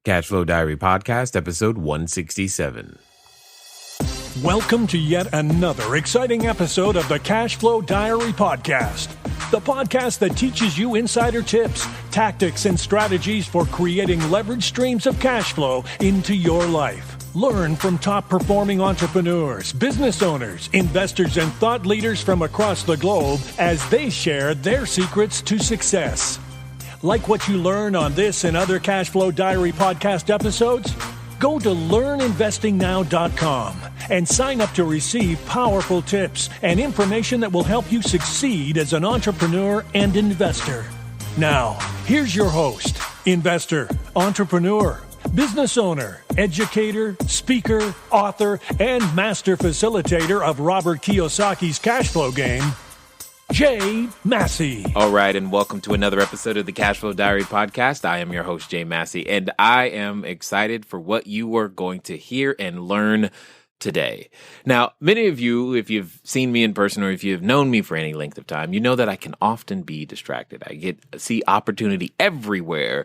CashFlow Diary Podcast, episode 167. Welcome to yet another exciting episode of the CashFlow Diary Podcast, the podcast that teaches you insider tips, tactics, and strategies for creating leverage streams of cash flow into your life. Learn from top-performing entrepreneurs, business owners, investors, and thought leaders from across the globe as they share their secrets to success. Like what you learn on this and other CashFlow Diary podcast episodes? Go to learninvestingnow.com and sign up to receive powerful tips and information that will help you succeed as an entrepreneur and investor. Now, here's your host, investor, entrepreneur, business owner, educator, speaker, author, and master facilitator of Robert Kiyosaki's cash flow game, Jay Massey. All right, and welcome to another episode of the CashFlow Diary Podcast. I am your host, Jay Massey, and I am excited for what you are going to hear and learn today. Now, many of you, if you've seen me in person or if you've known me for any length of time, you know that I can often be distracted. I see opportunity everywhere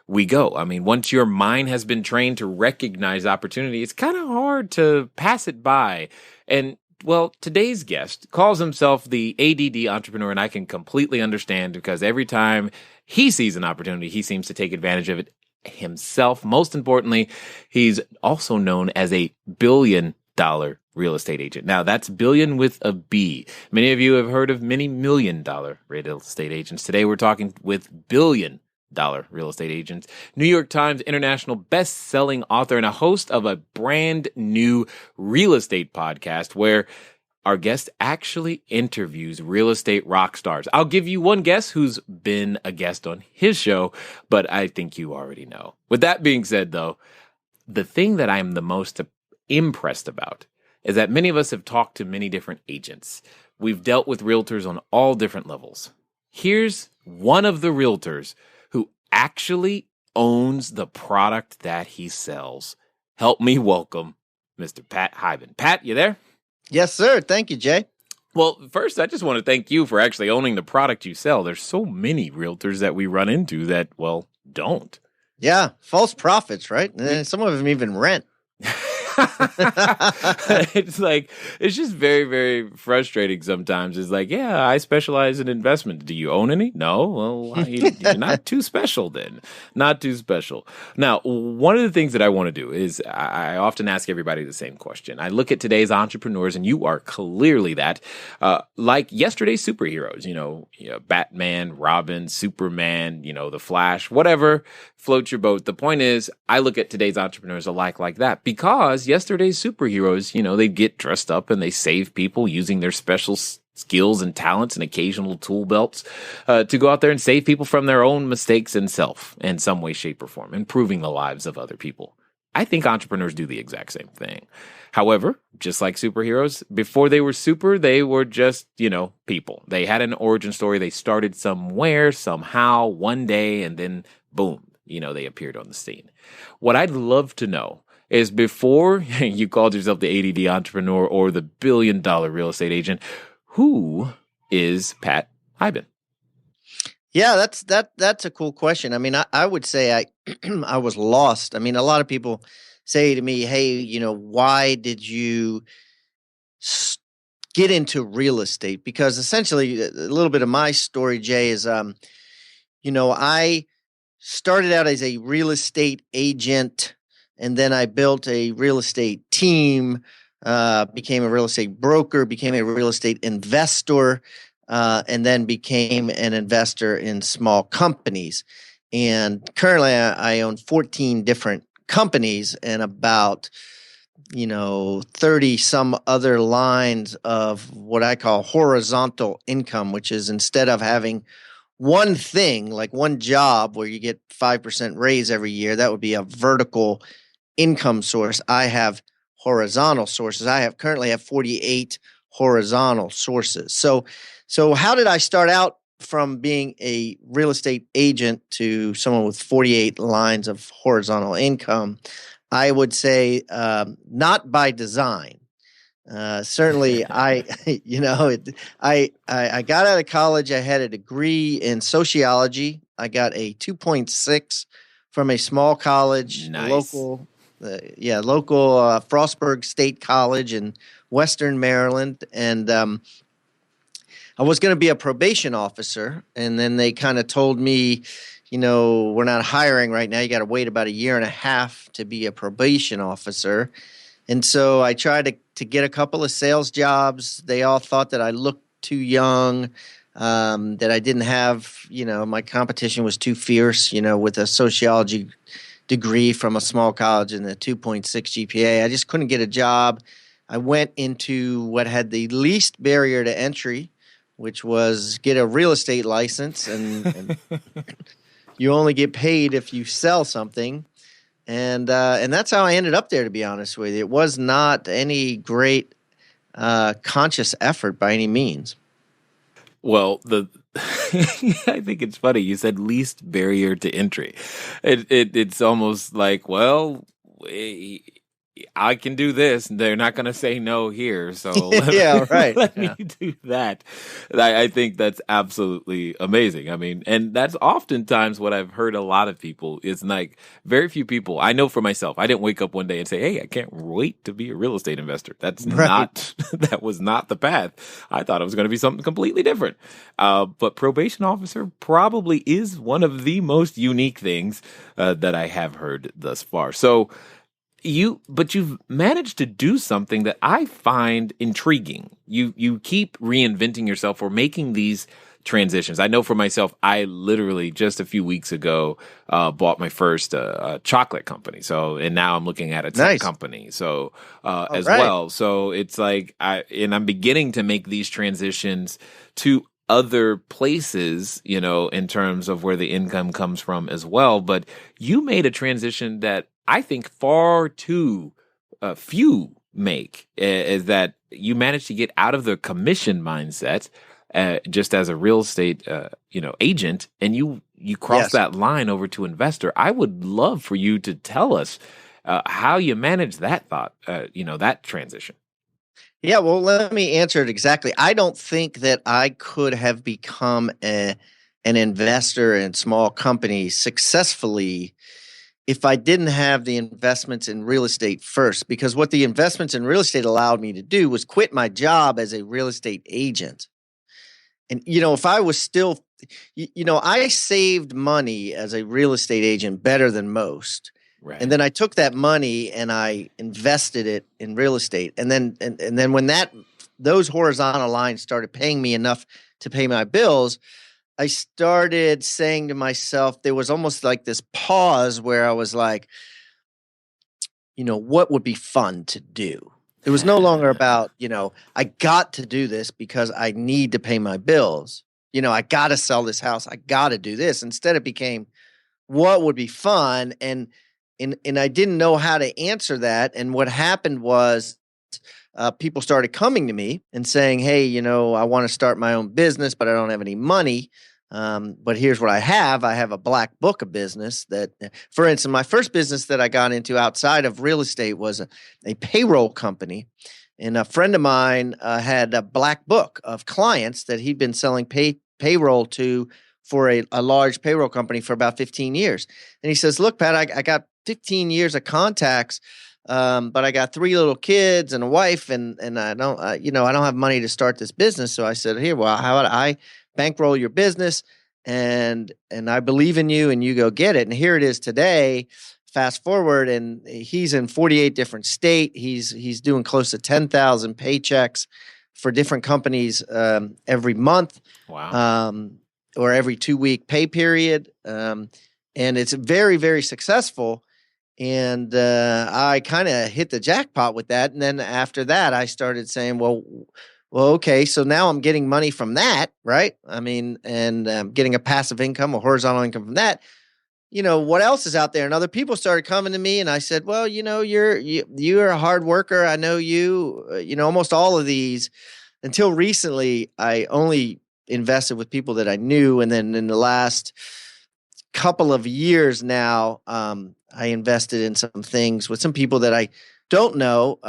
we go. I mean, once your mind has been trained to recognize opportunity, it's kind of hard to pass it by. And well, today's guest calls himself the ADD entrepreneur, and I can completely understand because every time he sees an opportunity, he seems to take advantage of it himself. Most importantly, he's also known as a billion-dollar real estate agent. Now, that's billion with a B. Many of you have heard of many million-dollar real estate agents. Today, we're talking with billion-dollar real estate agents, New York Times international best-selling author, and a host of a brand new real estate podcast where our guest actually interviews real estate rock stars. I'll give you one guess who's been a guest on his show, but I think you already know. With that being said, though, the thing that I'm the most impressed about is that many of us have talked to many different agents. We've dealt with realtors on all different levels. Here's one of the realtors who actually owns the product that he sells. Help me welcome Mr. Pat Hiban. Pat, you there? Yes, sir. Thank you, Jay. Well, first, I just want to thank you for actually owning the product you sell. There's so many realtors that we run into that, well, don't. Yeah, false prophets, right? And some of them even rent. It's just very, very frustrating sometimes. It's like, yeah, I specialize in investment. Do you own any? No. Well, you're not too special then. Not too special. Now, one of the things that I want to do is I often ask everybody the same question. I look at today's entrepreneurs, and you are clearly that. Like yesterday's superheroes, Batman, Robin, Superman, the Flash, whatever floats your boat. The point is, I look at today's entrepreneurs alike like that because yesterday's superheroes, they get dressed up and they save people using their special skills and talents and occasional tool belts to go out there and save people from their own mistakes and self in some way, shape, or form, improving the lives of other people. I think entrepreneurs do the exact same thing. However, just like superheroes, before they were super, they were just, people. They had an origin story. They started somewhere, somehow, one day, and then boom, they appeared on the scene. What I'd love to know is before you called yourself the ADD entrepreneur or the billion-dollar real estate agent, who is Pat Hiban? Yeah, that's a cool question. I mean, I would say I was lost. I mean, a lot of people say to me, hey, why did you get into real estate? Because essentially a little bit of my story, Jay, is, I started out as a real estate agent, and then I built a real estate team, became a real estate broker, became a real estate investor, and then became an investor in small companies. And currently I own 14 different companies and about, 30 some other lines of what I call horizontal income, which is instead of having one thing, like one job where you get 5% raise every year, that would be a vertical income source. I have horizontal sources. I currently have 48 horizontal sources. So how did I start out from being a real estate agent to someone with 48 lines of horizontal income? I would say not by design. Certainly, I got out of college. I had a degree in sociology. I got a 2.6 from a small college, Nice. local Frostburg State College in Western Maryland, and I was going to be a probation officer, and then they kind of told me, we're not hiring right now. You got to wait about a year and a half to be a probation officer. And so I tried to get a couple of sales jobs. They all thought that I looked too young, that I didn't have, my competition was too fierce, with a sociology degree from a small college and a 2.6 GPA. I just couldn't get a job. I went into what had the least barrier to entry, which was get a real estate license, and you only get paid if you sell something. And that's how I ended up there, to be honest with you. It was not any great conscious effort by any means. Well, I think it's funny. You said least barrier to entry. It's almost like, well, I can do this. They're not going to say no here. So yeah, right. Let me do that. I think that's absolutely amazing. I mean, and that's oftentimes what I've heard a lot of people is like very few people. I know for myself, I didn't wake up one day and say, hey, I can't wait to be a real estate investor. That's not, that was not the path. I thought it was going to be something completely different. But probation officer probably is one of the most unique things that I have heard thus far. So, but you've managed to do something that I find intriguing. You keep reinventing yourself or making these transitions. I know for myself, I literally just a few weeks ago bought my first chocolate company. And now I'm looking at a tech company. So as well. So it's like I'm beginning to make these transitions to other places, in terms of where the income comes from as well. But you made a transition that I think far too few make, is that you managed to get out of the commission mindset just as a real estate agent, and you cross that line over to investor. I would love for you to tell us how you managed that thought, that transition. Yeah, well, let me answer it exactly. I don't think that I could have become an investor in small companies successfully if I didn't have the investments in real estate first, because what the investments in real estate allowed me to do was quit my job as a real estate agent. And, if I was still, I saved money as a real estate agent better than most. Right. And then I took that money and I invested it in real estate. And then when those horizontal lines started paying me enough to pay my bills, I started saying to myself, there was almost like this pause where I was like, what would be fun to do? It was no longer about, I got to do this because I need to pay my bills. I got to sell this house. I got to do this. Instead, it became, what would be fun? And I didn't know how to answer that. And what happened was people started coming to me and saying, hey, I want to start my own business, but I don't have any money. But here's what I have. I have a black book of business that, for instance, my first business that I got into outside of real estate was a payroll company. And a friend of mine had a black book of clients that he'd been selling payroll to for a large payroll company for about 15 years. And he says, look, Pat, I got 15 years of contacts, but I got 3 little kids and a wife, and I don't, I don't have money to start this business. So I said, here, well, how about I bankroll your business, and I believe in you, and you go get it. And here it is today. Fast forward, and he's in 48 different states. He's doing close to 10,000 paychecks for different companies every month. Wow. Or every 2-week pay period. And it's very, very successful. And I kind of hit the jackpot with that. And then after that, I started saying, well, okay, so now I'm getting money from that, right? I mean, and getting a passive income, a horizontal income from that. What else is out there? And other people started coming to me, and I said, well, you're a hard worker. I know you, almost all of these. Until recently, I only invested with people that I knew. And then in the last couple of years now, I invested in some things with some people that I don't know.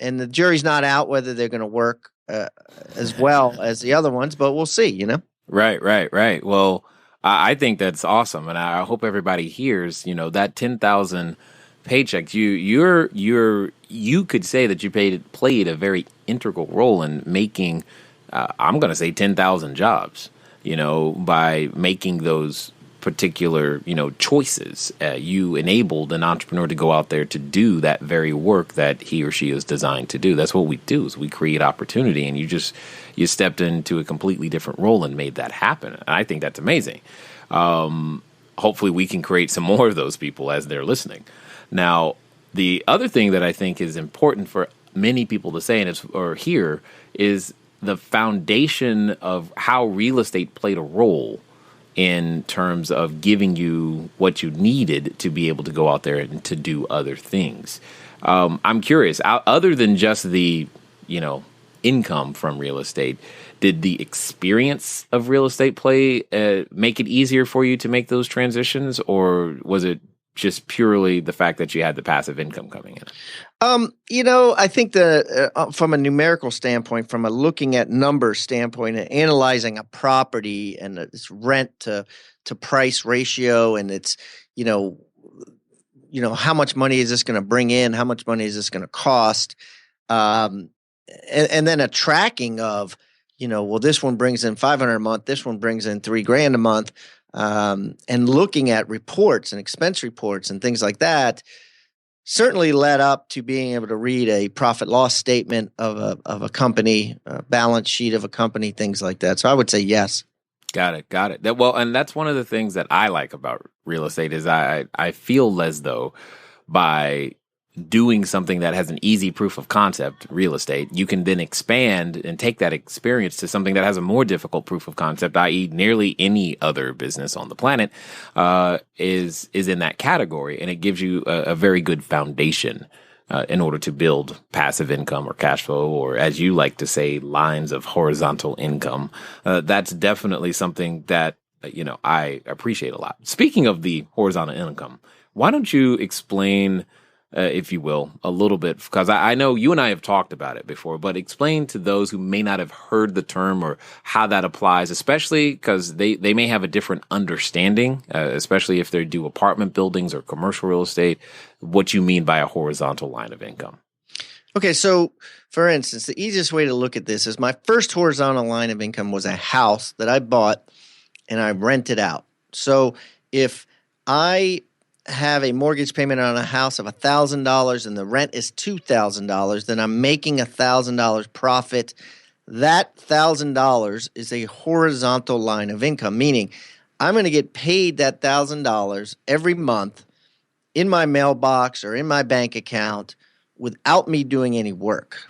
And the jury's not out whether they're going to work as well as the other ones, but we'll see, Right. Well, I think that's awesome, and I hope everybody hears. That 10,000 paychecks. You could say that you played a very integral role in making. I'm going to say 10,000 jobs. By making those particular choices, you enabled an entrepreneur to go out there to do that very work that he or she is designed to do. That's what we do, is we create opportunity, and you stepped into a completely different role and made that happen. And I think that's amazing. Hopefully we can create some more of those people as they're listening. Now, the other thing that I think is important for many people to say or hear is the foundation of how real estate played a role in terms of giving you what you needed to be able to go out there and to do other things. I'm curious, other than just the, income from real estate, did the experience of real estate make it easier for you to make those transitions, or was it just purely the fact that you had the passive income coming in? I think from a numerical standpoint, from a looking at numbers standpoint, and analyzing a property and its rent to price ratio, and its, how much money is this going to bring in? How much money is this going to cost? And then a tracking of, well, this one brings in $500 a month. This one brings in $3,000 a month. And looking at reports and expense reports and things like that certainly led up to being able to read a profit loss statement of a company, a balance sheet of a company, things like that. So I would say yes. Got it. And that's one of the things that I like about real estate is I feel as though by doing something that has an easy proof of concept, real estate, you can then expand and take that experience to something that has a more difficult proof of concept, i.e. nearly any other business on the planet is in that category. And it gives you a very good foundation in order to build passive income or cash flow, or as you like to say, lines of horizontal income. That's definitely something that, I appreciate a lot. Speaking of the horizontal income, why don't you explain, if you will, a little bit, because I know you and I have talked about it before, but explain to those who may not have heard the term or how that applies, especially because they may have a different understanding, especially if they do apartment buildings or commercial real estate, what you mean by a horizontal line of income. Okay, so for instance, the easiest way to look at this is my first horizontal line of income was a house that I bought and I rented out. So if I have a mortgage payment on a house of $1,000 and the rent is $2,000, then I'm making $1,000 profit. That $1,000 is a horizontal line of income, meaning I'm going to get paid that $1,000 every month in my mailbox or in my bank account without me doing any work.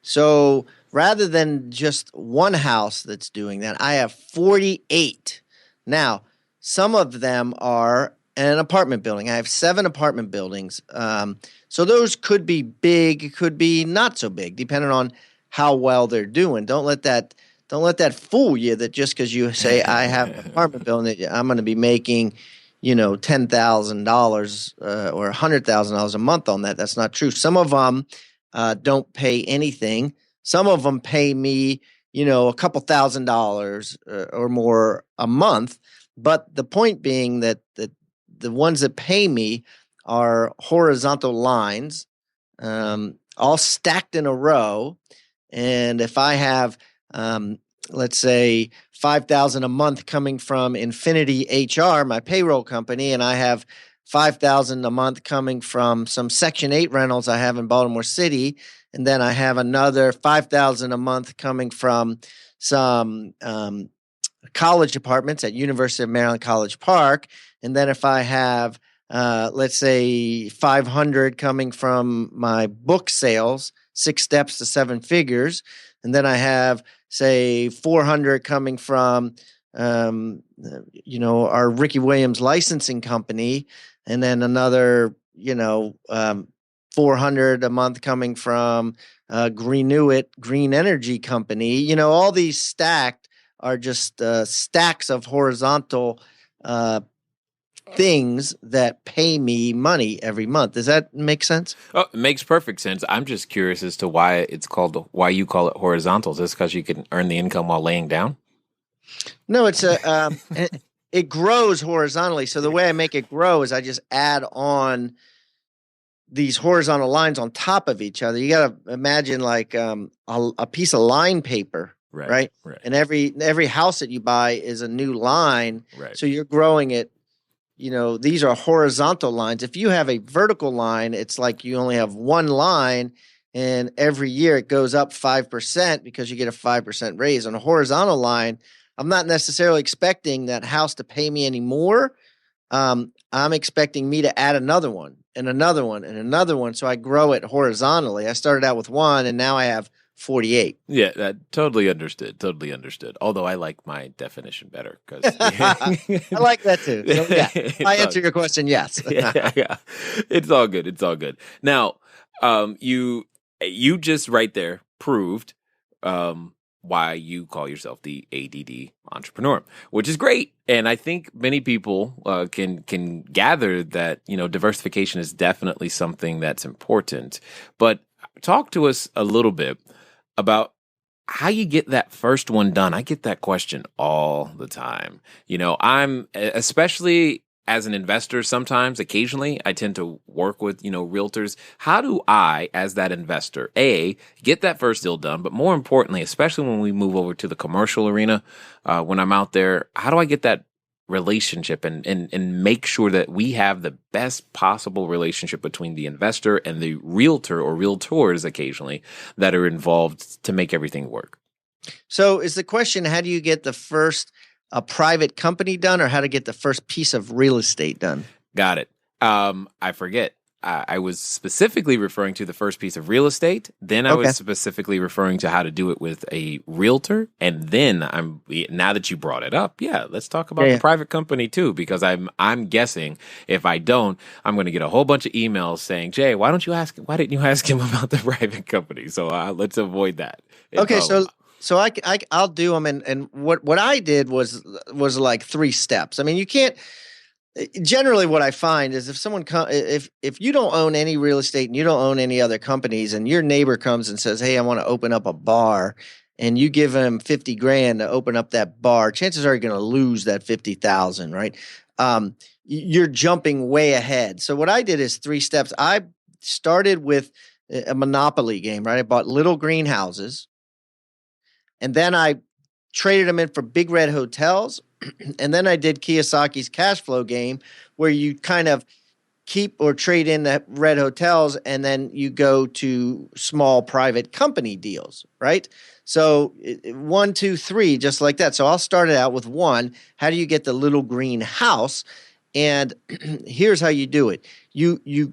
So rather than just one house that's doing that, I have 48. Now, some of them are an apartment building. I have 7 apartment buildings. So those could be big, could be not so big, depending on how well they're doing. Don't let that fool you that just because you say I have an apartment building, that I'm going to be making, $10,000 or $100,000 a month on that. That's not true. Some of them don't pay anything. Some of them pay me, a couple $1,000s or more a month. But the point being that the ones that pay me are horizontal lines, all stacked in a row. And if I have, let's say, $5,000 a month coming from Infinity HR, my payroll company, and I have $5,000 a month coming from some Section 8 rentals I have in Baltimore City, and then I have another $5,000 a month coming from some college apartments at University of Maryland College Park. And then if I have, let's say, 500 coming from my book sales, 6 Steps to 7 Figures, and then I have, say, 400 coming from, our Ricky Williams licensing company, and then another, 400 a month coming from Greenuit Green Energy Company. All these stacked are just stacks of horizontal things that pay me money every month. Does that make sense? Oh, it makes perfect sense. I'm just curious as to why you call it horizontal. Is this because you can earn the income while laying down? No, it's it grows horizontally. So the way I make it grow is I just add on these horizontal lines on top of each other. You got to imagine like a piece of line paper, right? Right. And every house that you buy is a new line. Right. So you're growing it. These are horizontal lines. If you have a vertical line, it's like you only have one line, and every year it goes up 5% because you get a 5% raise. On a horizontal line, I'm not necessarily expecting that house to pay me any more. I'm expecting me to add another one and another one and another one. So I grow it horizontally. I started out with one, and now I have 48. Yeah, totally understood. Totally understood. Although I like my definition better because I like that too. So, yeah, I answer your question. Yes. yeah. It's all good. It's all good. Now, you just right there proved why you call yourself the ADD entrepreneur, which is great. And I think many people can gather that, diversification is definitely something that's important. But talk to us a little bit about how you get that first one done. I get that question all the time. I'm especially as an investor, sometimes, occasionally, I tend to work with, realtors. How do I, as that investor, get that first deal done? But more importantly, especially when we move over to the commercial arena, when I'm out there, how do I get that relationship and make sure that we have the best possible relationship between the investor and the realtor or realtors occasionally that are involved to make everything work? So is the question, how do you get the first a private company done, or how to get the first piece of real estate done? Got it. I forget. I was specifically referring to the first piece of real estate. Then I was specifically referring to how to do it with a realtor. And then now that you brought it up, let's talk about the private company too, because I'm guessing if I don't, I'm going to get a whole bunch of emails saying, Jay, why didn't you ask him about the private company? So let's avoid that. Okay. So I'll do them. And what I did was like 3 steps. I mean, you can't, generally what I find is if someone if you don't own any real estate and you don't own any other companies, and your neighbor comes and says, hey, I want to open up a bar, and you give him 50 grand to open up that bar, chances are you're going to lose that 50,000, right? You're jumping way ahead. So what I did is 3 steps. I started with a monopoly game, right? I bought little greenhouses, and then I traded them in for big red hotels. And then I did Kiyosaki's cash flow game, where you kind of keep or trade in the red hotels, and then you go to small private company deals, right? So 1, 2, 3, just like that. So I'll start it out with 1. How do you get the little green house? And here's how you do it. You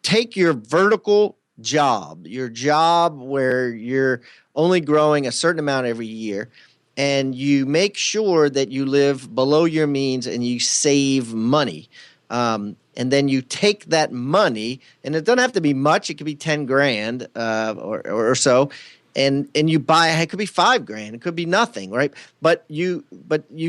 take your vertical job, your job where you're only growing a certain amount every year, and you make sure that you live below your means and you save money. And then you take that money, and it doesn't have to be much. It could be 10 grand or so. And you buy, it could be 5 grand. It could be nothing, right? But you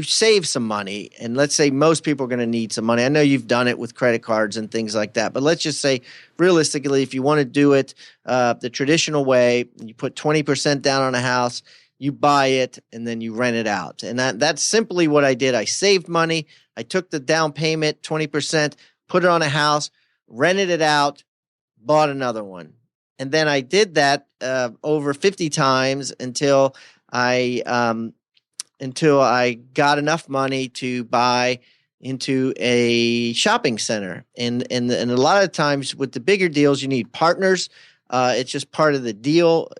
save some money. And let's say most people are going to need some money. I know you've done it with credit cards and things like that. But let's just say realistically, if you want to do it the traditional way, you put 20% down on a house, you buy it, and then you rent it out. And that's simply what I did. I saved money. I took the down payment, 20%, put it on a house, rented it out, bought another one. And then I did that over 50 times until I got enough money to buy into a shopping center. And a lot of times with the bigger deals, you need partners. It's just part of the deal.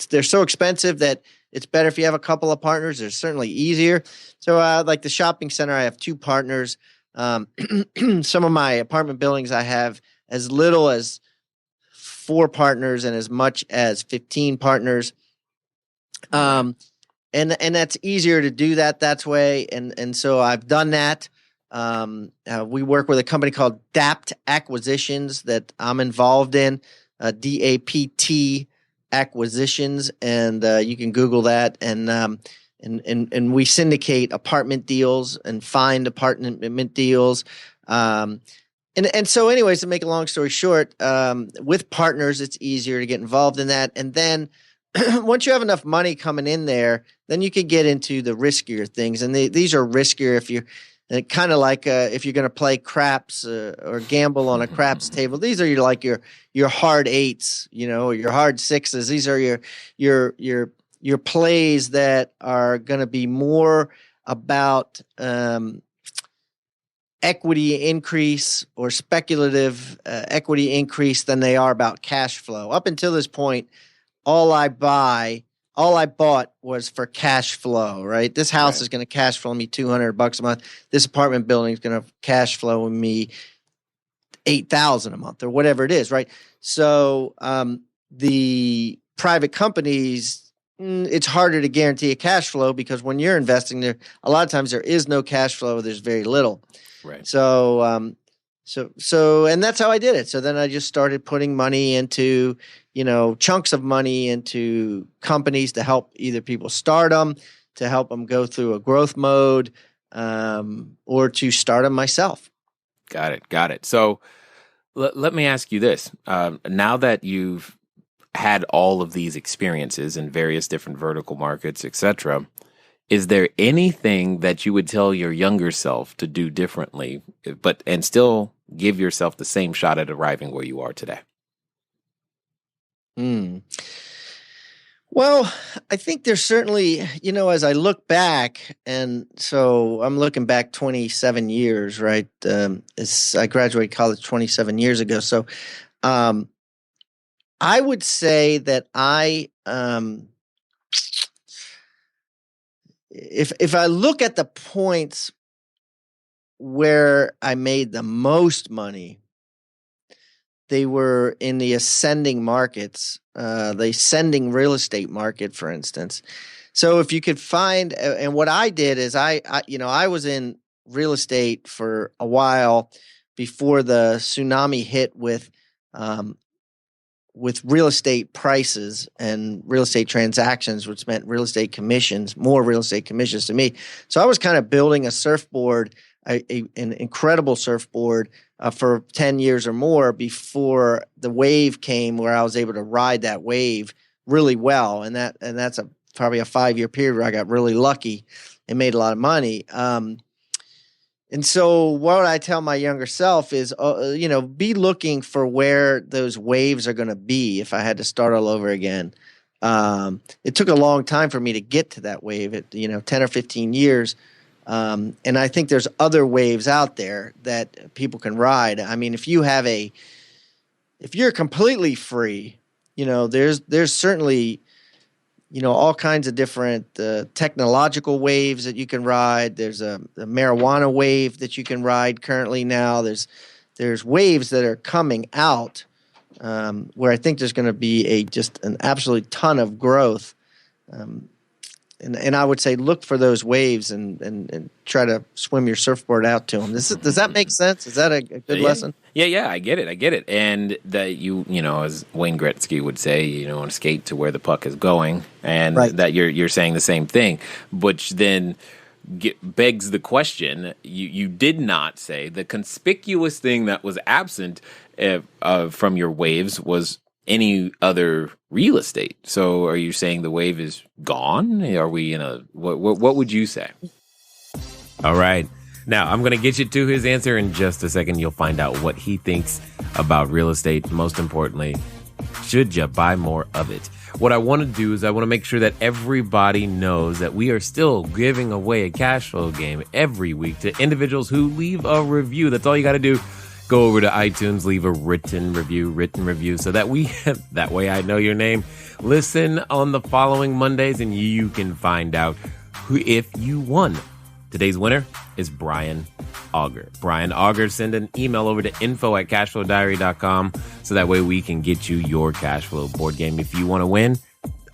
They're so expensive that it's better if you have a couple of partners. They're certainly easier. So like the shopping center, I have 2 partners. Some of my apartment buildings, I have as little as 4 partners and as much as 15 partners. And that's easier to do that way. And so I've done that. We work with a company called DAPT Acquisitions that I'm involved in, DAPT Acquisitions, and you can Google that. And we syndicate apartment deals and find apartment deals. And so anyways, to make a long story short, with partners, it's easier to get involved in that. And then once you have enough money coming in there, then you could get into the riskier things. And these are riskier if you're kind of like if you're going to play craps or gamble on a craps table. These are your hard eights, or your hard sixes. These are your plays that are going to be more about equity increase or speculative equity increase than they are about cash flow. Up until this point, all I bought was for cash flow, right? This house is going to cash flow me $200 a month. This apartment building is going to cash flow me $8,000 a month or whatever it is, right? So the private companies, it's harder to guarantee a cash flow because when you're investing there, a lot of times there is no cash flow. There's very little. Right. So, and that's how I did it. So then I just started putting money into, chunks of money into companies to help either people start them, to help them go through a growth mode, or to start them myself. Got it. So let me ask you this. Now that you've had all of these experiences in various different vertical markets, etc., is there anything that you would tell your younger self to do differently, and still give yourself the same shot at arriving where you are today? Well, I think there's certainly, as I look back, and so I'm looking back 27 years, right? I graduated college 27 years ago. So I would say that if I look at the points where I made the most money, they were in the ascending markets, the ascending real estate market, for instance. So if you could find, and what I did is I was in real estate for a while before the tsunami hit with real estate prices and real estate transactions, which meant real estate commissions, more real estate commissions to me. So I was kind of building a surfboard, an incredible surfboard for 10 years or more before the wave came, where I was able to ride that wave really well. And that's probably a 5-year period where I got really lucky and made a lot of money. And so what I tell my younger self is, be looking for where those waves are going to be if I had to start all over again. It took a long time for me to get to that wave, 10 or 15 years. And I think there's other waves out there that people can ride. I mean, if you're completely free, there's certainly, all kinds of different technological waves that you can ride. There's a marijuana wave that you can ride currently now. There's waves that are coming out where I think there's going to be just an absolute ton of growth. And I would say look for those waves and try to swim your surfboard out to them. Does that make sense? Is that a good lesson? Yeah, I get it. And that as Wayne Gretzky would say, skate to where the puck is going, and that you're saying the same thing, which then begs the question. You did not say the conspicuous thing that was absent from your waves was any other real estate. So are you saying the wave is gone? Are we in what would you say? All right. Now, I'm going to get you to his answer in just a second. You'll find out what he thinks about real estate. Most importantly, should you buy more of it? What I want to do is I want to make sure that everybody knows that we are still giving away a cash flow game every week to individuals who leave a review. That's all you got to do. Go over to iTunes, leave a written review so that way I know your name. Listen on the following Mondays and you can find out if you won. Today's winner is Brian Auger. Brian Auger, send an email over to info@cashflowdiary.com so that way we can get you your cash flow board game. If you want to win,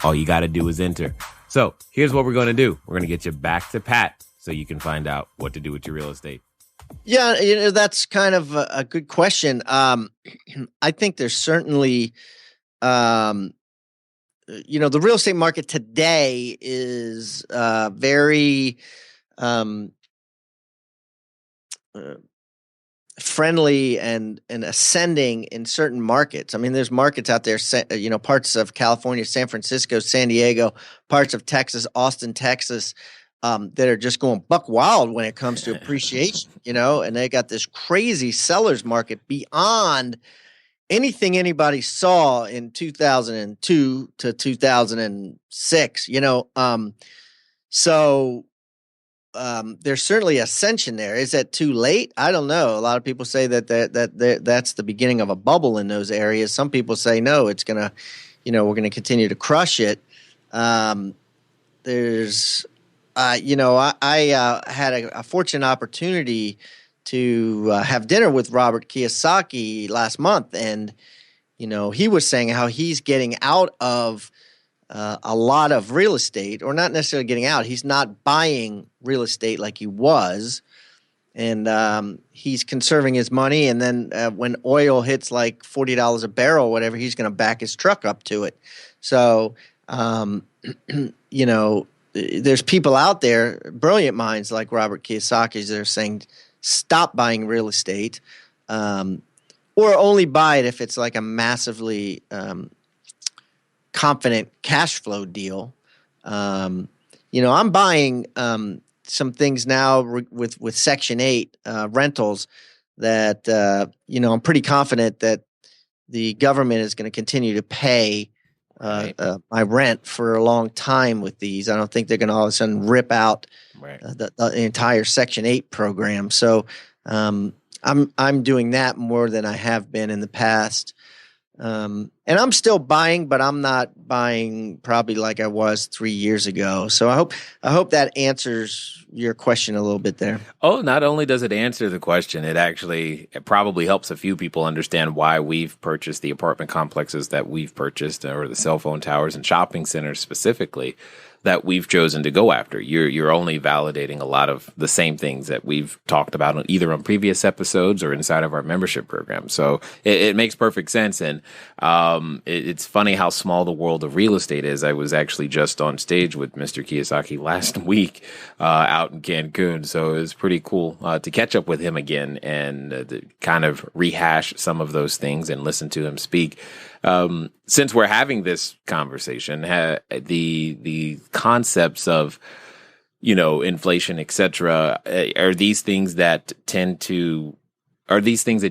all you got to do is enter. So here's what we're going to do. We're going to get you back to Pat so you can find out what to do with your real estate. Yeah, that's kind of a good question. I think there's certainly, the real estate market today is very, friendly and ascending in certain markets. I mean, there's markets out there, parts of California, San Francisco, San Diego, parts of Texas, Austin, Texas, that are just going buck wild when it comes to appreciation, and they got this crazy seller's market beyond anything anybody saw in 2002 to 2006, so there's certainly ascension there. Is that too late? I don't know. A lot of people say that's the beginning of a bubble in those areas. Some people say no, it's gonna, we're gonna continue to crush it. There's, I had a fortunate opportunity to have dinner with Robert Kiyosaki last month, and he was saying how he's getting out of a lot of real estate, or not necessarily getting out. He's not buying real estate like he was, and he's conserving his money. And then when oil hits like $40 a barrel, or whatever, he's going to back his truck up to it. So, there's people out there, brilliant minds like Robert Kiyosaki, that are saying stop buying real estate, or only buy it if it's like a massively confident cash flow deal. I'm buying some things now with Section 8 rentals that I'm pretty confident that the government is going to continue to pay my rent for a long time with these. I don't think they're going to all of a sudden rip out the entire Section 8 program. So I'm doing that more than I have been in the past. And I'm still buying, but I'm not buying probably like I was 3 years ago. So I hope that answers your question a little bit there. Oh, not only does it answer the question, it probably helps a few people understand why we've purchased the apartment complexes that we've purchased, or the cell phone towers and shopping centers specifically that we've chosen to go after. You're only validating a lot of the same things that we've talked about either on previous episodes or inside of our membership program. So it makes perfect sense. And it's funny how small the world of real estate is. I was actually just on stage with Mr. Kiyosaki last week out in Cancun. So it was pretty cool to catch up with him again and to kind of rehash some of those things and listen to him speak. Since we're having this conversation, the concepts of, inflation, et cetera, are these things that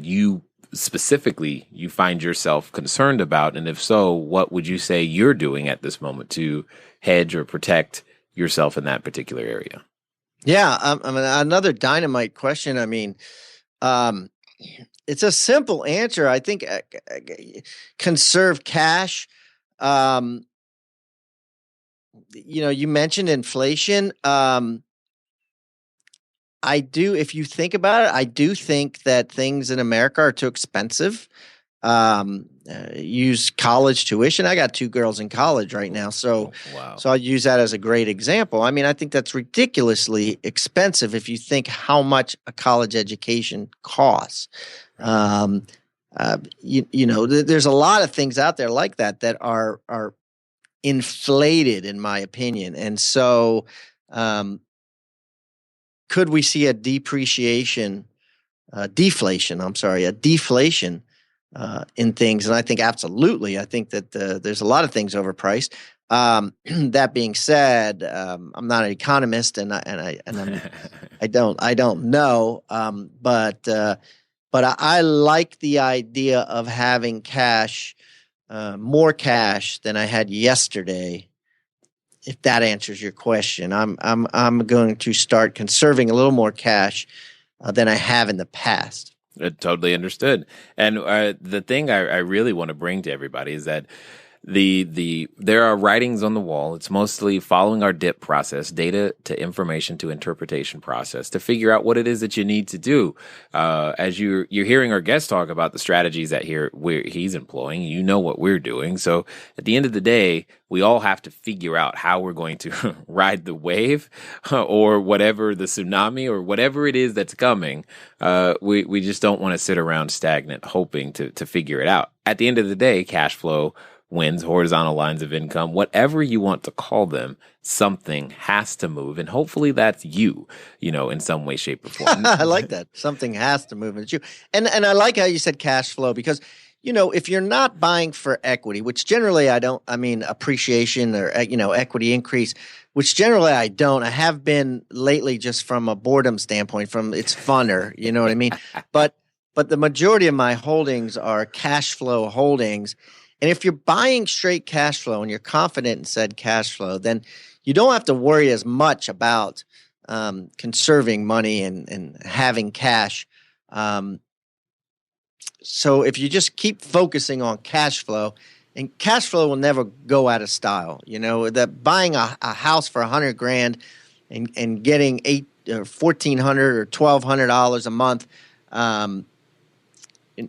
you specifically you find yourself concerned about? And if so, what would you say you're doing at this moment to hedge or protect yourself in that particular area? Yeah. Another dynamite question. It's a simple answer. I think conserve cash. You mentioned inflation. I do. If you think about it, I do think that things in America are too expensive. Use college tuition. I got 2 girls in college right now, so I'll use that as a great example. I think that's ridiculously expensive if you think how much a college education costs. There's a lot of things out there like that are inflated, in my opinion, and so could we see a deflation in things? And I think absolutely. I think that there's a lot of things overpriced. That being said, I'm not an economist, and I don't know. But I like the idea of having cash, more cash than I had yesterday. If that answers your question, I'm going to start conserving a little more cash than I have in the past. Totally understood. And the thing I really want to bring to everybody is that there are writings on the wall. It's mostly following our DIP process, data to information to interpretation process, to figure out what it is that you need to do. As you're hearing our guest talk about the strategies that he's employing, you know what we're doing. So at the end of the day, we all have to figure out how we're going to ride the wave or whatever, the tsunami or whatever it is that's coming. We just don't want to sit around stagnant hoping to figure it out. At the end of the day, cash flow wins, horizontal lines of income, whatever you want to call them, something has to move. And hopefully that's you, in some way, shape, or form. I like that. Something has to move. And it's you. And I like how you said cash flow because, if you're not buying for equity, which generally appreciation or, equity increase, which generally I don't. I have been lately just from a boredom standpoint, it's funner, you know what I mean? But the majority of my holdings are cash flow holdings. And if you're buying straight cash flow and you're confident in said cash flow, then you don't have to worry as much about conserving money and having cash. So if you just keep focusing on cash flow, and cash flow will never go out of style. That buying a house for $100,000 and getting $1,400 or $1,200 a month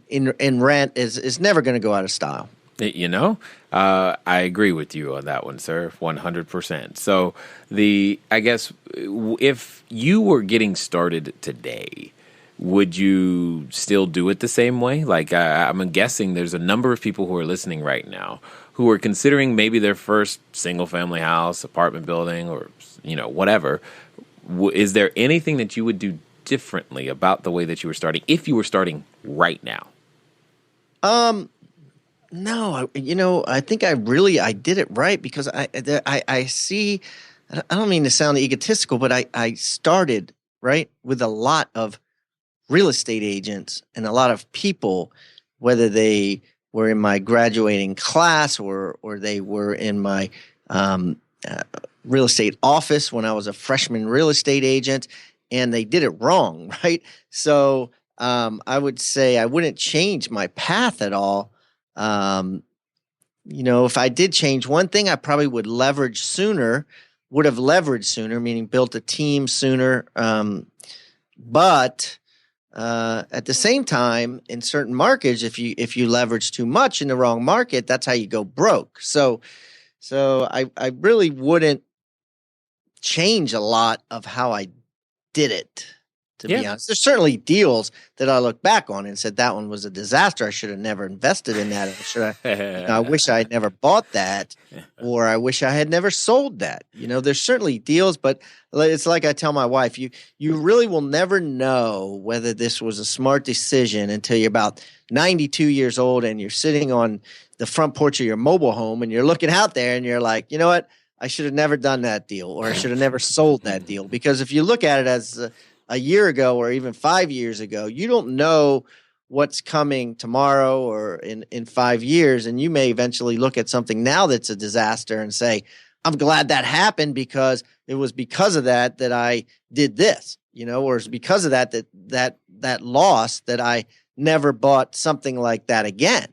in rent is never going to go out of style. I agree with you on that one, sir, 100%. So I guess if you were getting started today, would you still do it the same way? Like I'm guessing there's a number of people who are listening right now who are considering maybe their first single family house, apartment building, or, whatever. Is there anything that you would do differently about the way that you were starting if you were starting right now? No, I think I did it right because I see, I don't mean to sound egotistical, but I started right with a lot of real estate agents and a lot of people, whether they were in my graduating class or they were in my real estate office when I was a freshman real estate agent, and they did it wrong, right? So I would say I wouldn't change my path at all. If I did change one thing, I probably would have leveraged sooner, meaning built a team sooner. But at the same time, in certain markets, if you leverage too much in the wrong market, that's how you go broke. So I really wouldn't change a lot of how I did it. To be honest, there's certainly deals that I look back on and said that one was a disaster. I should have never invested in that. I wish I had never bought that, or I wish I had never sold that. There's certainly deals, but it's like I tell my wife, you really will never know whether this was a smart decision until you're about 92 years old and you're sitting on the front porch of your mobile home and you're looking out there and you're like, you know what? I should have never done that deal, or I should have never sold that deal. Because if you look at it as a year ago or even 5 years ago, you don't know what's coming tomorrow or in 5 years. And you may eventually look at something now that's a disaster and say, I'm glad that happened because it was because of that I did this, or it's because of that loss that I never bought something like that again,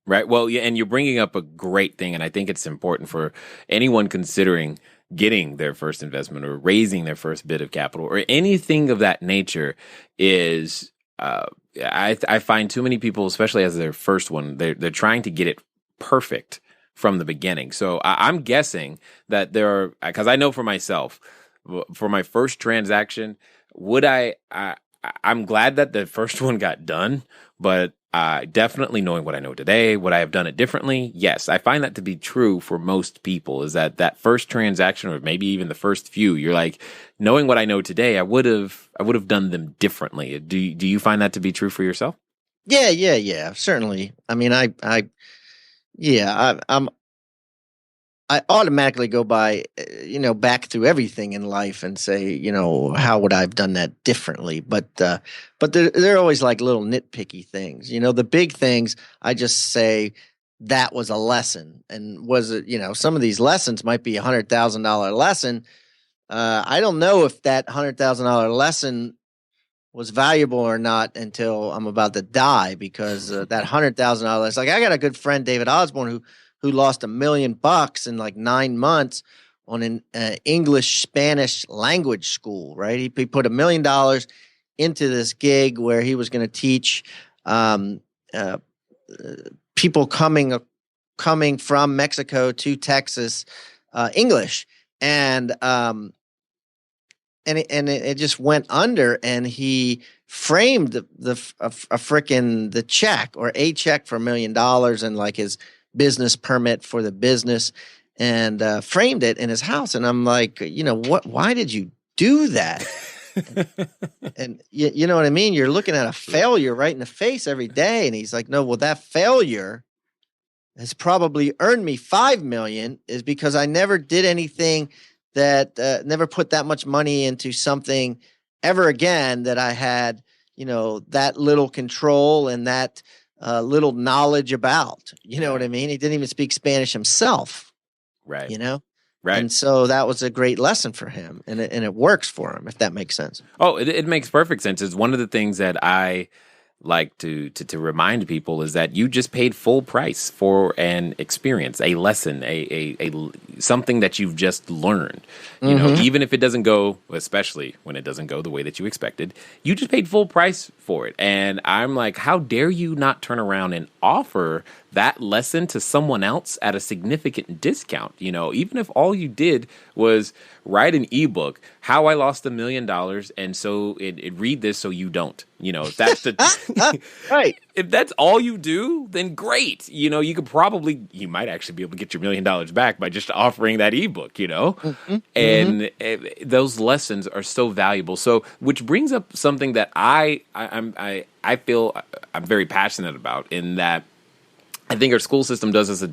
Right. Well, yeah, and you're bringing up a great thing, and I think it's important for anyone considering getting their first investment or raising their first bit of capital or anything of that nature is I find too many people, especially as their first one, they're trying to get it perfect from the beginning. So I'm guessing that there are, because I know for myself, for my first transaction, I'm glad that the first one got done, but definitely knowing what I know today, would I have done it differently? Yes, I find that to be true for most people, is that first transaction or maybe even the first few, you're like, knowing what I know today, I would have done them differently. Do you find that to be true for yourself? Yeah, certainly. I mean, I automatically go by, back through everything in life and say, how would I have done that differently? But they're always like little nitpicky things. The big things, I just say that was a lesson. And was it, some of these lessons might be $100,000 lesson. I don't know if that $100,000 lesson was valuable or not until I'm about to die, because that $100,000, like I got a good friend, David Osborne, who lost $1 million in like 9 months on an English Spanish language school, right? He put $1 million into this gig where he was going to teach people coming from Mexico to Texas English, and it just went under, and he framed the check or a check for $1 million, and like his business permit for the business and framed it in his house. And I'm like, why did you do that? And you know what I mean? You're looking at a failure right in the face every day. And he's like, no, well, that failure has probably earned me $5 million is because I never did anything that never put that much money into something ever again that I had, that little control and that little knowledge about. You know what I mean? He didn't even speak Spanish himself. Right. Right. And so that was a great lesson for him, and it works for him, if that makes sense. Oh, it makes perfect sense. It's one of the things that I like to remind people is that you just paid full price for an experience, a lesson, a something that you've just learned. You know, even if it doesn't go, especially when it doesn't go the way that you expected, you just paid full price for it. And I'm like, how dare you not turn around and offer that lesson to someone else at a significant discount? Even if all you did was write an ebook, how I lost $1 million, and so it read this so you don't. If that's the right. If that's all you do, then great. You might actually be able to get your $1 million back by just offering that ebook. And those lessons are so valuable. So, which brings up something that I feel I'm very passionate about, in that I think our school system does us a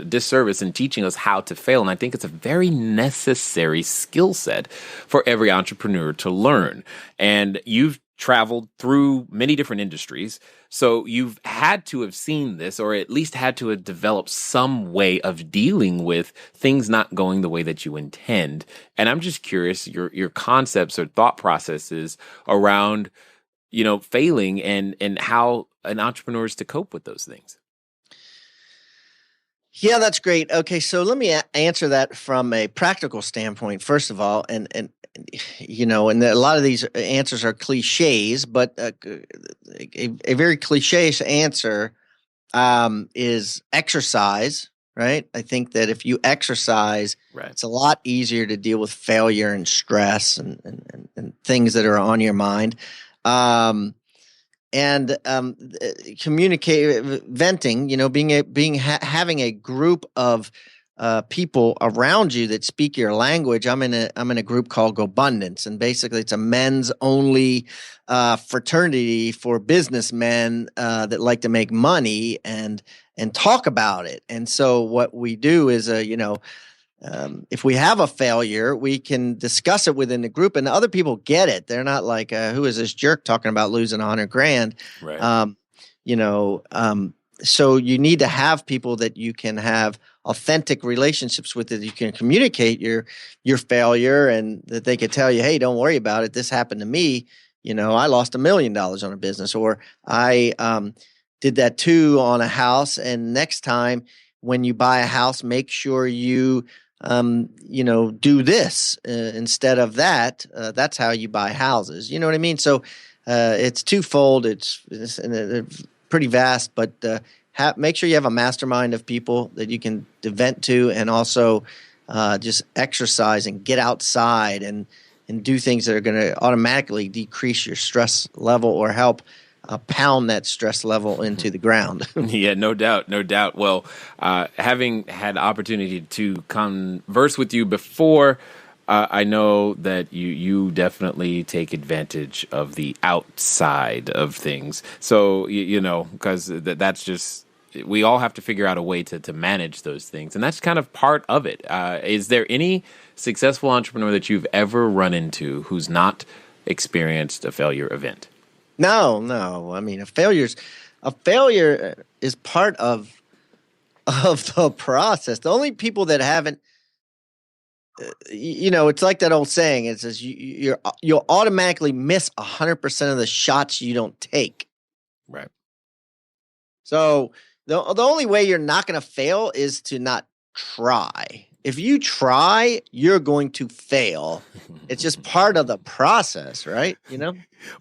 disservice in teaching us how to fail. And I think it's a very necessary skill set for every entrepreneur to learn. And you've traveled through many different industries, so you've had to have seen this, or at least had to have developed some way of dealing with things not going the way that you intend. And I'm just curious, your concepts or thought processes around, failing and how an entrepreneur is to cope with those things. Yeah, that's great. Okay, so let me answer that from a practical standpoint, first of all, and a lot of these answers are cliches, but a very cliche answer is exercise, right? I think that if you exercise, it's a lot easier to deal with failure and stress and things that are on your mind. Communicate, venting, having a group of people around you that speak your language. I'm in a group called GoBundance, and basically it's a men's only fraternity for businessmen that like to make money and talk about it. And so what we do is, if we have a failure, we can discuss it within the group, and other people get it. They're not like, who is this jerk talking about losing $100,000? Right. So you need to have people that you can have authentic relationships with, that you can communicate your failure, and that they could tell you, hey, don't worry about it. This happened to me. I lost $1 million on a business, or I did that too on a house. And next time when you buy a house, make sure you do this instead of that. That's how you buy houses. You know what I mean? So it's twofold. It's pretty vast, but make sure you have a mastermind of people that you can vent to, and also just exercise and get outside and do things that are going to automatically decrease your stress level or help pound that stress level into the ground. Yeah, no doubt. Well, having had opportunity to converse with you before, I know that you definitely take advantage of the outside of things. So, because that's just, we all have to figure out a way to manage those things. And that's kind of part of it. Is there any successful entrepreneur that you've ever run into who's not experienced a failure event? No. I mean, a failure is part of the process. The only people that haven't, it's like that old saying. It says you'll automatically miss 100% of the shots you don't take. Right. So the only way you're not going to fail is to not try. If you try, you're going to fail. It's just part of the process, right?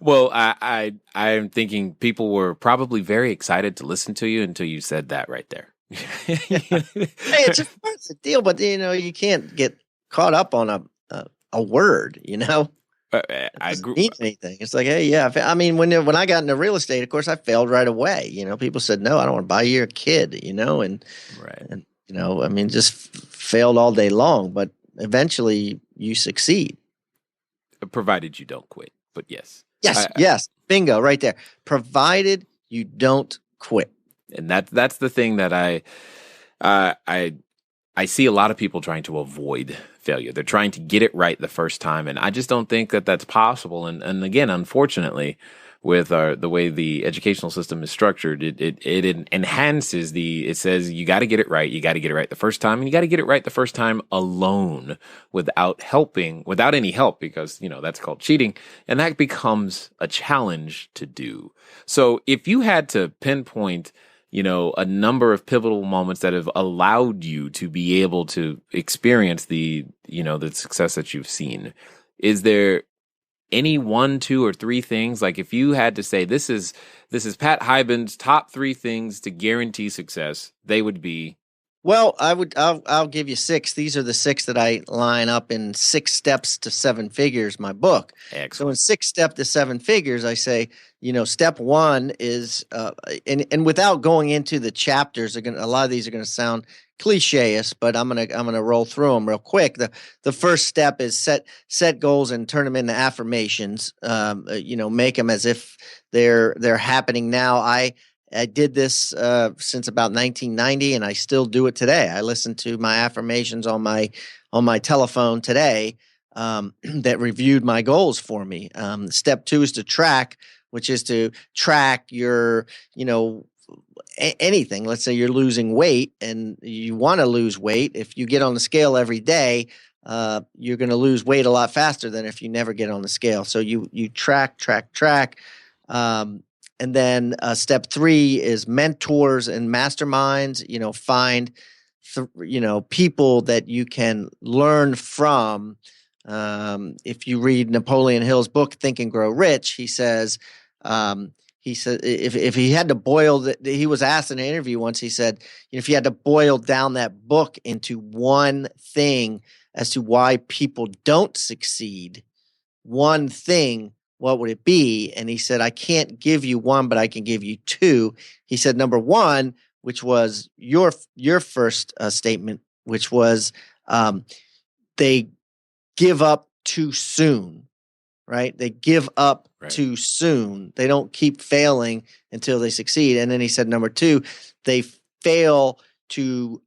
Well, I'm thinking people were probably very excited to listen to you until you said that right there. Hey, it's just part of the deal, but you can't get caught up on a word. It I doesn't grew. mean anything. It's like, hey, yeah. I mean, when I got into real estate, of course, I failed right away. People said, no, I don't want to buy your kid. Right. And I mean, just failed all day long. But eventually, you succeed. Provided you don't quit. But yes. Yes, yes, bingo, right there. Provided you don't quit. And that's the thing that I see a lot of people trying to avoid failure. They're trying to get it right the first time, and I just don't think that that's possible. And again, unfortunately, with the way the educational system is structured, it enhances it says you got to get it right. You got to get it right the first time, and you got to get it right the first time alone without any help, because that's called cheating, and that becomes a challenge to do. So if you had to pinpoint a number of pivotal moments that have allowed you to be able to experience the success that you've seen, is there any one, two, or three things? Like, if you had to say, this is Pat Hiban's top three things to guarantee success, they would be. Well, I'll give you six. These are the six that I line up in 6 Steps to 7 Figures, my book. Excellent. So in 6 Steps to 7 Figures, I say, step one is, and without going into the chapters, a lot of these are going to sound cliche-ish, but I'm gonna roll through them real quick. The first step is set goals and turn them into affirmations. Make them as if they're happening now. I did this since about 1990, and I still do it today. I listen to my affirmations on my telephone today that reviewed my goals for me. Step two is to track, which is to track your, anything. Let's say you're losing weight and you want to lose weight. If you get on the scale every day, you're going to lose weight a lot faster than if you never get on the scale. So you track. And then step three is mentors and masterminds. Find people that you can learn from. If you read Napoleon Hill's book, Think and Grow Rich, he says if he had to boil he was asked in an interview once, he said, if you had to boil down that book into one thing as to why people don't succeed, one thing, what would it be? And he said, I can't give you one, but I can give you two. He said, number one, which was your first statement, which was they give up too soon, right? They give up too soon. They don't keep failing until they succeed. And then he said, number two, they fail to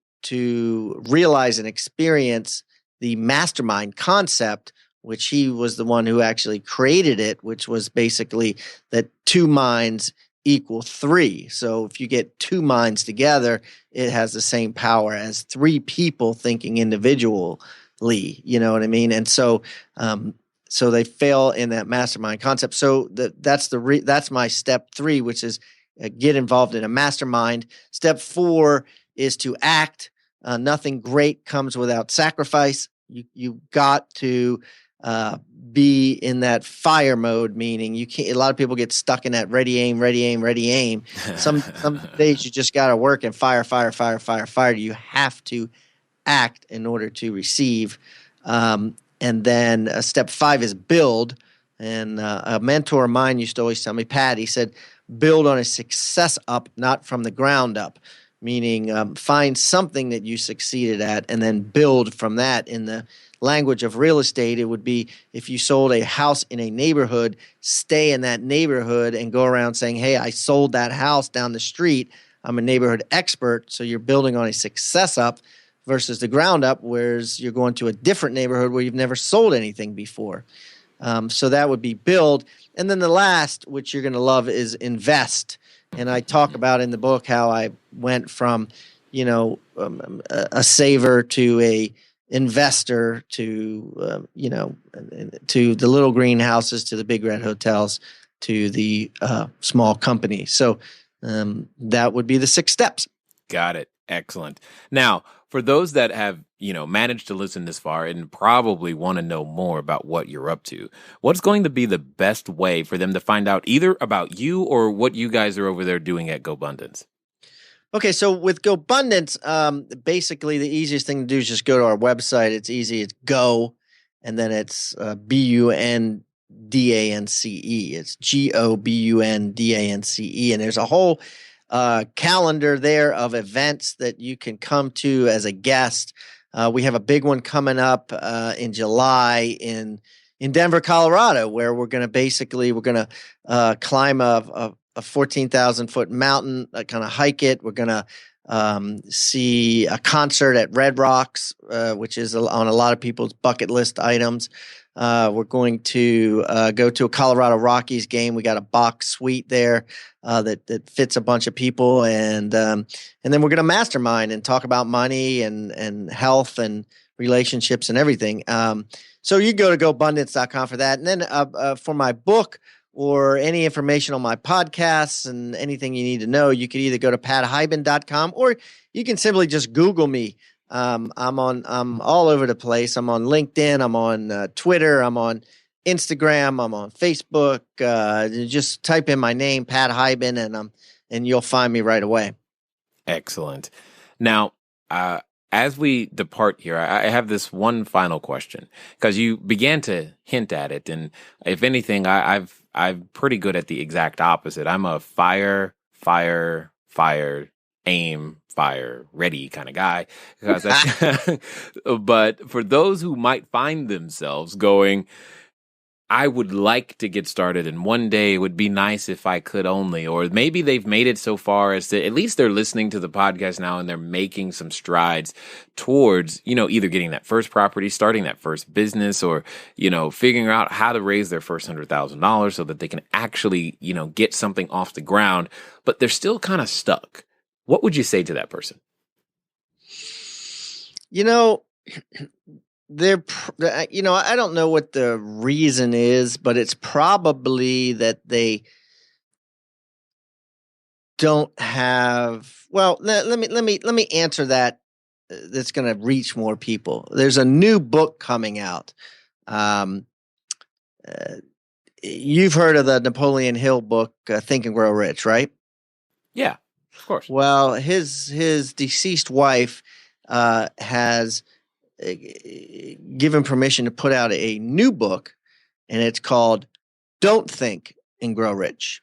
realize and experience the mastermind concept, which he was the one who actually created it, which was basically that 2 minds equal 3. So if you get 2 minds together, it has the same power as 3 people thinking individually. You know what I mean? And so, so they fail in that mastermind concept. So that's my step 3, which is get involved in a mastermind. Step 4 is to act. Nothing great comes without sacrifice. You got to be in that fire mode, meaning you can't. A lot of people get stuck in that ready aim. Some days you just got to work and fire. You have to act in order to receive. And then step 5 is build. And a mentor of mine used to always tell me, Pat, he said, build on a success up, not from the ground up. Meaning find something that you succeeded at and then build from that. In the language of real estate, it would be if you sold a house in a neighborhood, stay in that neighborhood and go around saying, hey, I sold that house down the street. I'm a neighborhood expert. So you're building on a success up versus the ground up, whereas you're going to a different neighborhood where you've never sold anything before. So that would be build. And then the last, which you're going to love, is invest. And I talk about in the book how I went from, a saver to a investor to, to the little greenhouses, to the big red hotels, to the small company. So that would be the 6 steps. Got it. Excellent. Now, for those that have, managed to listen this far and probably want to know more about what you're up to, what's going to be the best way for them to find out either about you or what you guys are over there doing at GoBundance? Okay, so with GoBundance, basically the easiest thing to do is just go to our website. It's easy. It's Go, and then it's BUNDANCE, It's GOBUNDANCE. And there's a whole calendar there of events that you can come to as a guest. We have a big one coming up in July in Denver, Colorado, where we're going to climb a 14,000 foot mountain, kind of hike it. We're going to see a concert at Red Rocks, which is on a lot of people's bucket list items. We're going to go to a Colorado Rockies game. We got a box suite there that fits a bunch of people, and then we're going to mastermind and talk about money and health and relationships and everything. So you go to GoBundance.com for that, and then for my book or any information on my podcasts and anything you need to know, you could either go to PatHiban.com or you can simply just Google me. I'm all over the place. I'm on LinkedIn. I'm on Twitter. I'm on Instagram. I'm on Facebook. Just type in my name, Pat Hiban, and you'll find me right away. Excellent. Now, as we depart here, I have this one final question, because you began to hint at it, and if anything, I'm pretty good at the exact opposite. I'm a fire, aim, fire, ready kind of guy. But for those who might find themselves going, I would like to get started, and one day it would be nice if I could only, or maybe they've made it so far as to, at least they're listening to the podcast now and they're making some strides towards, either getting that first property, starting that first business, or, figuring out how to raise their first $100,000 so that they can actually, get something off the ground, but they're still kind of stuck. What would you say to that person? I don't know what the reason is, but it's probably that they don't have. Well, let me answer that. That's going to reach more people. There's a new book coming out. You've heard of the Napoleon Hill book, Think and Grow Rich, right? Yeah, of course. Well, his deceased wife has given permission to put out a new book, and it's called Don't Think and Grow Rich.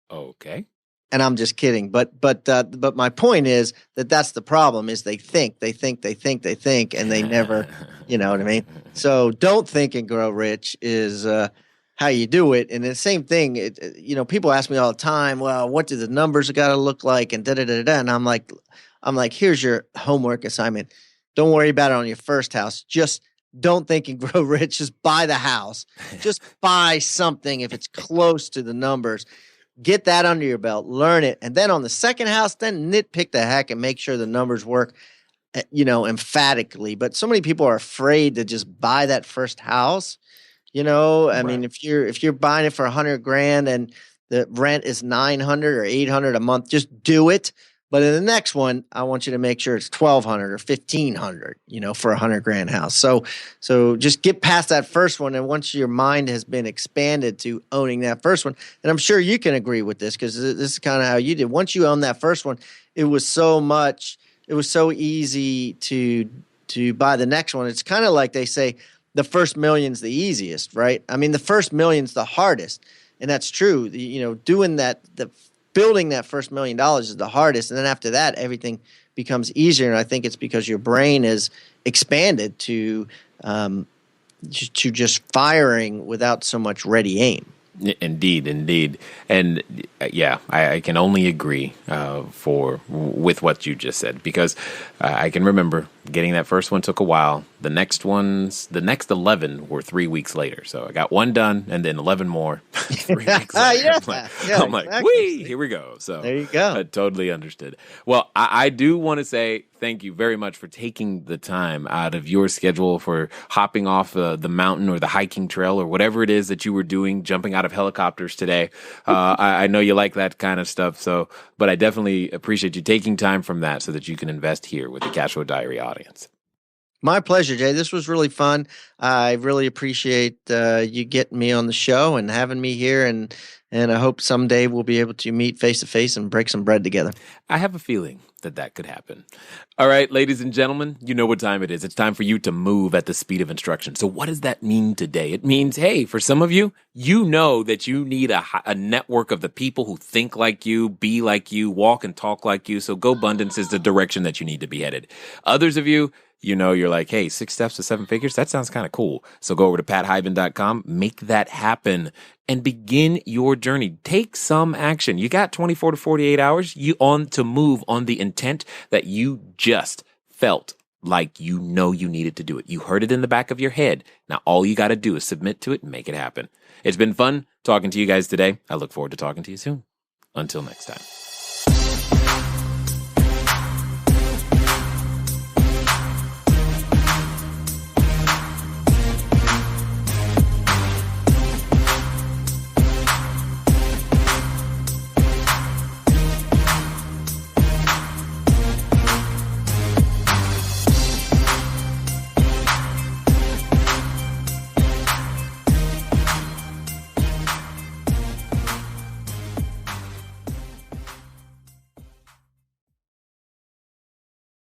Okay. And I'm just kidding, but my point is that's the problem, is they think, and they never, you know what I mean? So Don't Think and Grow Rich is how you do it. And the same thing, people ask me all the time, well, what do the numbers got to look like, and da-da-da-da. And I'm like, here's your homework assignment. Don't worry about it on your first house. Just don't think and grow rich. Just buy the house. Just buy something if it's close to the numbers. Get that under your belt. Learn it. And then on the second house, then nitpick the heck and make sure the numbers work, emphatically. But so many people are afraid to just buy that first house. I mean, if you're buying it for $100,000 and the rent is $900 or $800 a month, just do it. But in the next one, I want you to make sure it's $1,200 or $1,500, for $100,000 house. So just get past that first one, and once your mind has been expanded to owning that first one, and I'm sure you can agree with this because this is kind of how you did. Once you own that first one, it was so easy to buy the next one. It's kind of like they say the first million's the easiest, right? I mean, the first million's the hardest, and that's true. Doing that, building that first $1 million is the hardest. And then after that, everything becomes easier. And I think it's because your brain is expanded to just firing without so much ready aim. Indeed. And yeah, I can only agree with what you just said, because I can remember getting that first one took a while. The next 11 were 3 weeks later. So I got one done and then 11 more 3 weeks later. I'm like, whee, here we go. So there you go. I totally understood. Well, I do want to say thank you very much for taking the time out of your schedule, for hopping off the mountain or the hiking trail or whatever it is that you were doing, jumping out of helicopters today. I know you like that kind of stuff. But I definitely appreciate you taking time from that so that you can invest here with the CashFlow Diary audience. My pleasure, Jay. This was really fun. I really appreciate you getting me on the show and having me here. And I hope someday we'll be able to meet face to face and break some bread together. I have a feeling that could happen. All right, ladies and gentlemen, you know what time it is. It's time for you to move at the speed of instruction. So what does that mean today? It means, hey, for some of you, you know that you need a network of the people who think like you, be like you, walk and talk like you. So GoBundance is the direction that you need to be headed. Others of you, you know, you're like, hey, 6 steps to 7 figures. That sounds kind of cool. So go over to pathiban.com, make that happen, and begin your journey. Take some action. You got 24 to 48 hours to move on the intent that you just felt like you know you needed to do it. You heard it in the back of your head. Now all you got to do is submit to it and make it happen. It's been fun talking to you guys today. I look forward to talking to you soon. Until next time.